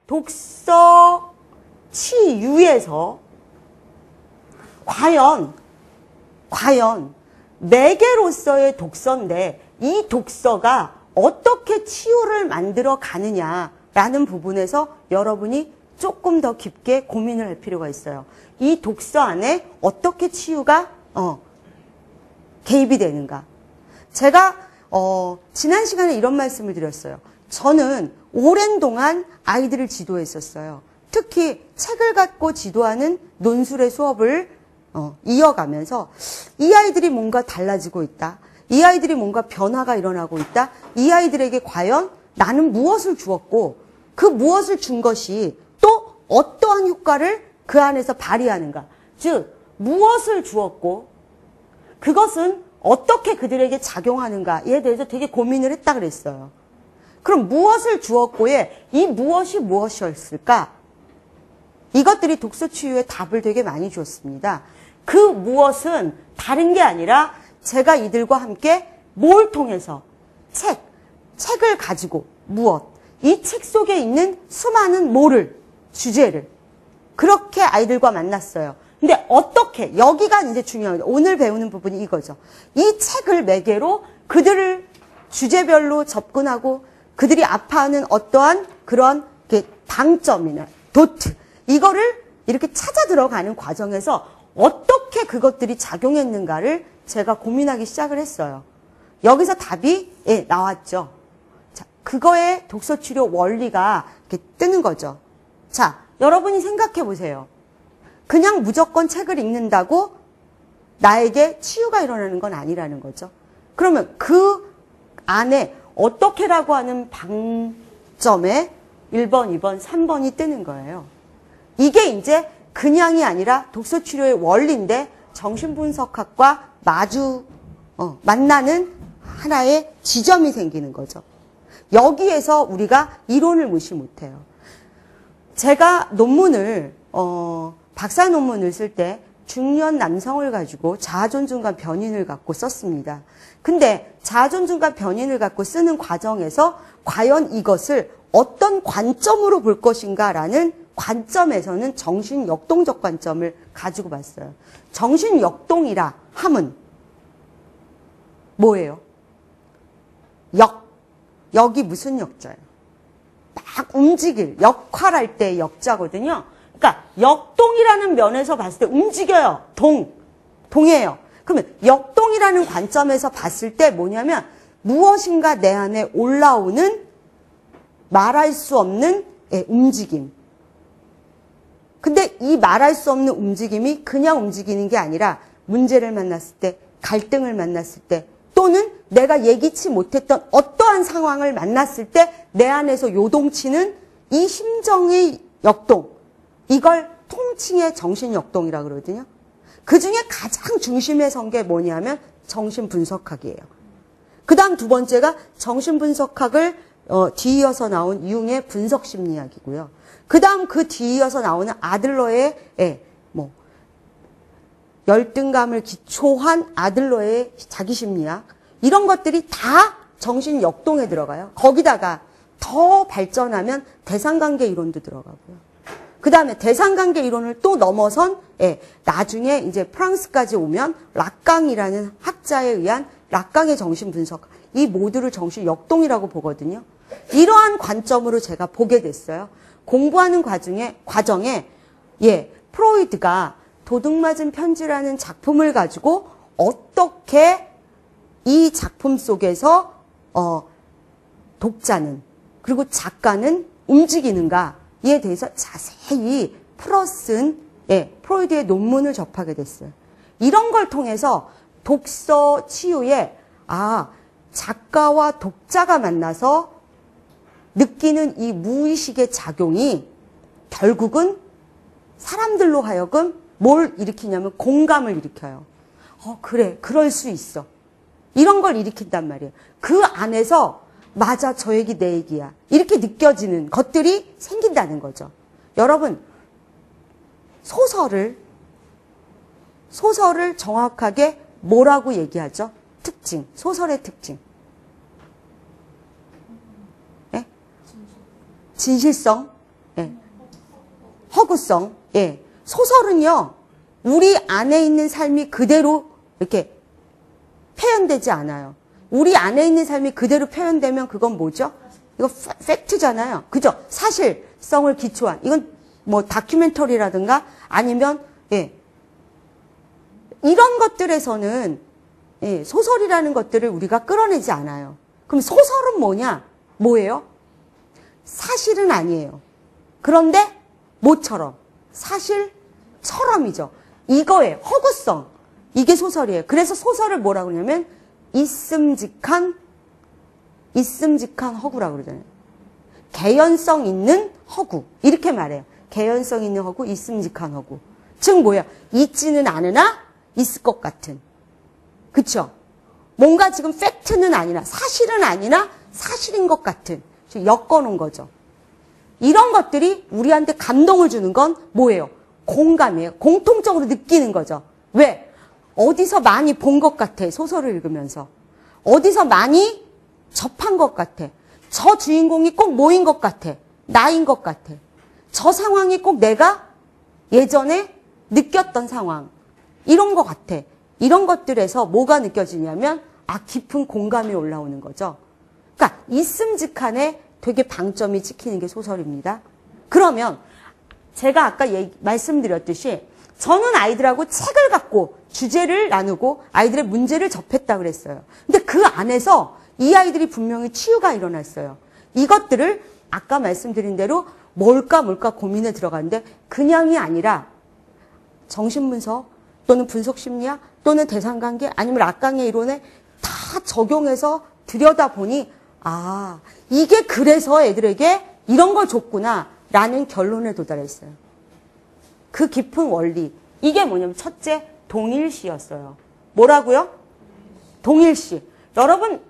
독서 치유에서 과연 매개로서의 독서인데 이 독서가 어떻게 치유를 만들어 가느냐라는 부분에서 여러분이 조금 더 깊게 고민을 할 필요가 있어요. 이 독서 안에 어떻게 치유가 개입이 되는가. 제가 지난 시간에 이런 말씀을 드렸어요. 저는 오랜 동안 아이들을 지도했었어요. 특히 책을 갖고 지도하는 논술의 수업을 이어가면서 이 아이들이 뭔가 달라지고 있다. 이 아이들이 뭔가 변화가 일어나고 있다. 이 아이들에게 과연 나는 무엇을 주었고 그 무엇을 준 것이 또 어떠한 효과를 그 안에서 발휘하는가. 즉 무엇을 주었고 그것은 어떻게 그들에게 작용하는가에 대해서 되게 고민을 했다 그랬어요. 그럼 무엇을 주었고에 이 무엇이 무엇이었을까? 이것들이 독서 치유의 답을 되게 많이 주었습니다. 그 무엇은 다른 게 아니라 제가 이들과 함께 뭘 통해서 책을 가지고 무엇, 이 책 속에 있는 수많은 주제를 그렇게 아이들과 만났어요. 근데 어떻게, 여기가 이제 중요합니다. 오늘 배우는 부분이 이거죠. 이 책을 매개로 그들을 주제별로 접근하고 그들이 아파하는 어떠한 그런 방점이나 도트, 이거를 이렇게 찾아 들어가는 과정에서 어떻게 그것들이 작용했는가를 제가 고민하기 시작을 했어요. 여기서 답이 나왔죠. 자, 그거의 독서치료 원리가 이렇게 뜨는 거죠. 자, 여러분이 생각해 보세요. 그냥 무조건 책을 읽는다고 나에게 치유가 일어나는 건 아니라는 거죠. 그러면 그 안에 어떻게라고 하는 방점에 1번, 2번, 3번이 뜨는 거예요. 이게 이제 그냥이 아니라 독서치료의 원리인데 정신분석학과 만나는 하나의 지점이 생기는 거죠. 여기에서 우리가 이론을 무시 못해요. 제가 박사 논문을 쓸 때 중년 남성을 가지고 자아존중과 변인을 갖고 썼습니다. 근데 자아존중과 변인을 갖고 쓰는 과정에서 과연 이것을 어떤 관점으로 볼 것인가라는 관점에서는 정신역동적 관점을 가지고 봤어요. 정신역동이라 함은 뭐예요? 역이 무슨 역자예요? 막 움직일, 역할할 때 역자거든요. 그러니까 역동이라는 면에서 봤을 때 움직여요. 동해요. 그러면 역동이라는 관점에서 봤을 때 뭐냐면 무엇인가 내 안에 올라오는 말할 수 없는 움직임. 근데 이 말할 수 없는 움직임이 그냥 움직이는 게 아니라 문제를 만났을 때, 갈등을 만났을 때, 또는 내가 예기치 못했던 어떠한 상황을 만났을 때 내 안에서 요동치는 이 심정의 역동. 이걸 통칭의 정신역동이라고 그러거든요. 그중에 가장 중심에 선 게 뭐냐면 정신분석학이에요. 그 다음 두 번째가 정신분석학을 뒤이어서 나온 융의 분석심리학이고요. 그 다음 그 뒤이어서 나오는 아들러의 열등감을 기초한 아들러의 자기심리학, 이런 것들이 다 정신역동에 들어가요. 거기다가 더 발전하면 대상관계 이론도 들어가고요. 그 다음에 대상관계 이론을 또 넘어선 나중에 이제 프랑스까지 오면 락강이라는 학자에 의한 락강의 정신분석, 이 모두를 정신역동이라고 보거든요. 이러한 관점으로 제가 보게 됐어요. 공부하는 과정에 프로이드가 도둑맞은 편지라는 작품을 가지고 어떻게 이 작품 속에서 독자는 그리고 작가는 움직이는가에 대해서 자세히 풀어쓴 프로이드의 논문을 접하게 됐어요. 이런 걸 통해서 독서 치유에 작가와 독자가 만나서 느끼는 이 무의식의 작용이 결국은 사람들로 하여금 뭘 일으키냐면 공감을 일으켜요. 그래, 그럴 수 있어. 이런 걸 일으킨단 말이에요. 그 안에서 맞아, 저 얘기 내 얘기야. 이렇게 느껴지는 것들이 생긴다는 거죠. 여러분, 소설을 정확하게 뭐라고 얘기하죠? 특징, 소설의 특징. 진실성. 예. 허구성. 예. 소설은요, 우리 안에 있는 삶이 그대로 이렇게 표현되지 않아요. 우리 안에 있는 삶이 그대로 표현되면 그건 뭐죠? 이거 팩트잖아요. 그죠? 사실성을 기초한. 이건 뭐 다큐멘터리라든가 아니면, 예. 이런 것들에서는, 예, 소설이라는 것들을 우리가 끌어내지 않아요. 그럼 소설은 뭐냐? 뭐예요? 사실은 아니에요. 그런데 뭐처럼? 사실처럼이죠. 이거예요. 허구성. 이게 소설이에요. 그래서 소설을 뭐라고 그러냐면 있음직한 허구라고 그러잖아요. 개연성 있는 허구. 이렇게 말해요. 개연성 있는 허구, 있음직한 허구. 즉 뭐야? 있지는 않으나 있을 것 같은. 그쵸? 뭔가 지금 팩트는 아니나 사실은 아니나 사실인 것 같은. 엮어놓은 거죠. 이런 것들이 우리한테 감동을 주는 건 뭐예요? 공감이에요. 공통적으로 느끼는 거죠. 왜? 어디서 많이 본 것 같아. 소설을 읽으면서. 어디서 많이 접한 것 같아. 저 주인공이 꼭 뭐인 것 같아. 나인 것 같아. 저 상황이 꼭 내가 예전에 느꼈던 상황. 이런 것 같아. 이런 것들에서 뭐가 느껴지냐면 깊은 공감이 올라오는 거죠. 그러니까 있음직한에 되게 방점이 찍히는 게 소설입니다. 그러면 제가 아까 말씀드렸듯이 저는 아이들하고 책을 갖고 주제를 나누고 아이들의 문제를 접했다고 그랬어요. 근데 그 안에서 이 아이들이 분명히 치유가 일어났어요. 이것들을 아까 말씀드린 대로 뭘까 고민에 들어갔는데 그냥이 아니라 정신분석 또는 분석심리학 또는 대상관계 아니면 락강의 이론에 다 적용해서 들여다보니 이게 그래서 애들에게 이런 걸 줬구나 라는 결론에 도달했어요. 그 깊은 원리. 이게 뭐냐면 첫째 동일시였어요. 뭐라고요? 동일시. 여러분